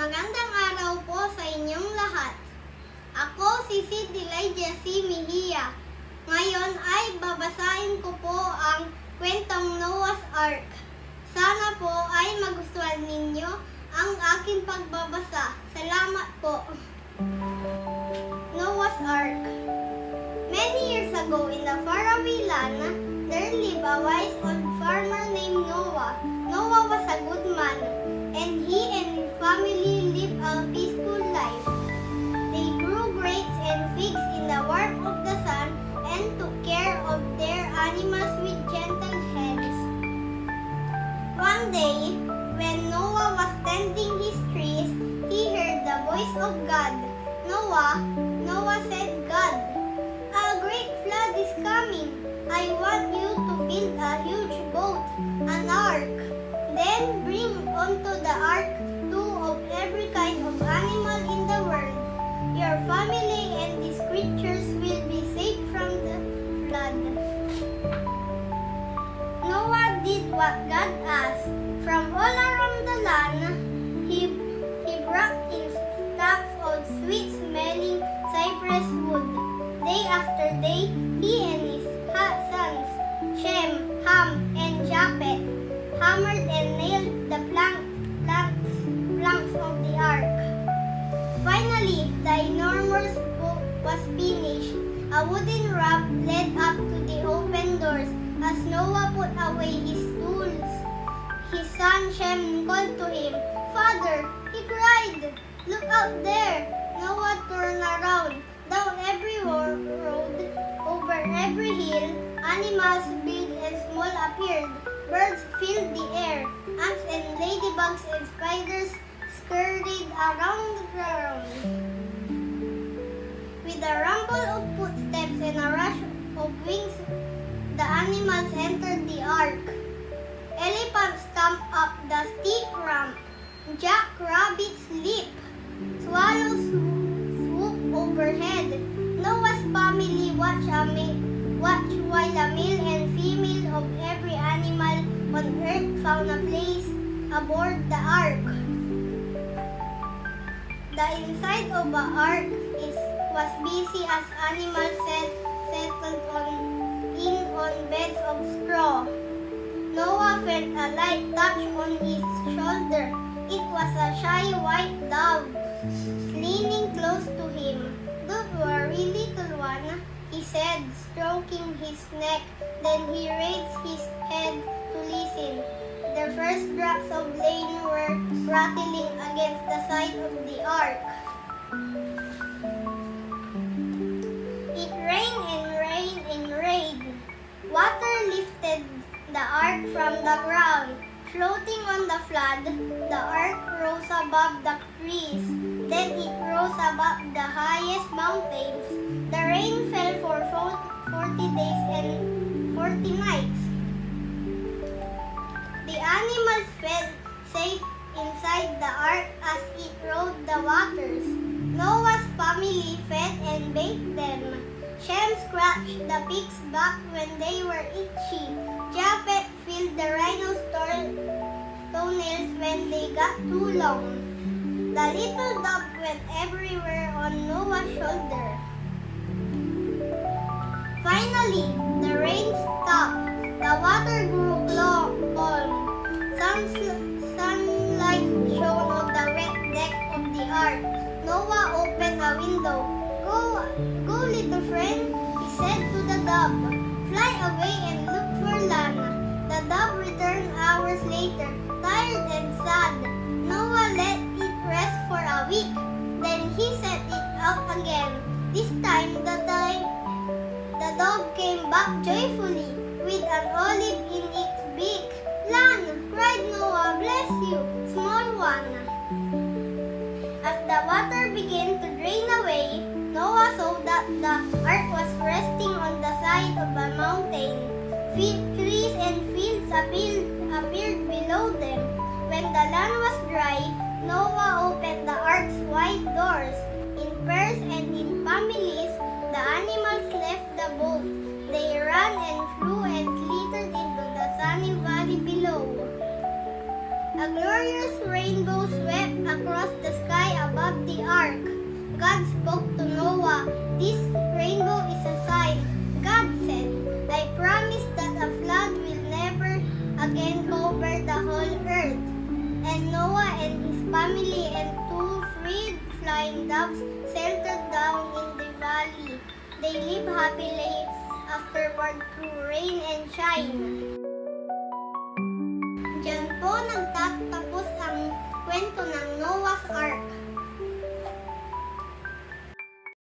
Magandang araw po sa inyong lahat. Ako si Sid Elijah C. Mejia. Ngayon ay babasahin ko po ang kwentong Noah's Ark. Sana po ay magustuhan ninyo ang aking pagbabasa. Salamat po. Noah's Ark. Many years ago in the faraway land, there lived a wise old farmer named Noah. Noah was a good man, and he and his family lived a peaceful life. They grew grapes and figs in the warmth of the sun and took care of their animals with gentle hands. One day, when Noah was tending his trees, he heard the voice of God. Noah said, God, a great flood is coming. I want you to build a huge boat, an ark. Then bring onto the ark 2 of every kind of animal in the world. Your family and these creatures will be safe from the flood. Noah did what God asked. From all around the land, he brought in stacks of sweet-smelling cypress wood. Day after day, he and his sons, Shem, Ham, and Japheth, hammered and nailed the planks of the ark. Finally, the enormous boat was finished. A wooden ramp led up to the open doors as Noah put away his tools. His son Shem called to him, Father, he cried, look out there. Noah turned around. Down every road, over every hill, animals big and small appeared. Birds filled the air. Ants and ladybugs and spiders scurried around the ground. With a rumble of footsteps and a rush of wings, the animals entered the ark. Elephants stomped up the steep ramp. Jackrabbits leaped. Swallows swooped overhead. Noah's family watched while a male and female of every animal on earth found a place aboard the ark. The inside of the ark was busy as animals settled on beds of straw. Noah felt a light touch on his shoulder. It was a shy white dove, leaning close to him. Don't worry, little one, he said, stroking his neck. Then he raised his head to listen. The first drops of rain were rattling against the side of the ark. It rained and rained and rained. Water lifted the ark from the ground. Floating on the flood, the ark rose above the trees. Then it rose above the highest mountains. The rain fell for 40 days and 40 nights. The animals felt safe inside the ark as it rode the waters. Noah's family fed and bathed them. Shem scratched the pig's back when they were itchy. Japheth filled the rhino's toenails when they got too long. The little dove went everywhere on Noah's shoulder. Finally, the rain stopped. The water grew calm. Sunlight shone on the wet deck of the ark. Noah opened a window. Go, little friend, he said to the dove. Fly away and look for land. The dove returned hours later, tired and sad. Noah let it rest for a week. Then he set it out again. This time, the dove came back joyfully with an olive in its beak. Land, cried Noah, bless you, small one. As the water began to drain away, Noah saw that the ark was resting on the side of a mountain. Trees and fields appeared below them. When the land was dry, Noah opened the ark's wide doors. In pairs and in families, the animals left the boat. They ran and flew and slithered into the sunny valley below. A glorious rainbow swept across the spoke to Noah, "This rainbow is a sign." God said, "I promise that a flood will never again cover the whole earth." And Noah and his family and 2 freed flying doves settled down in the valley. They lived happily afterward through rain and shine. Diyan po nagtatapos ang kwento ng Noah's Ark.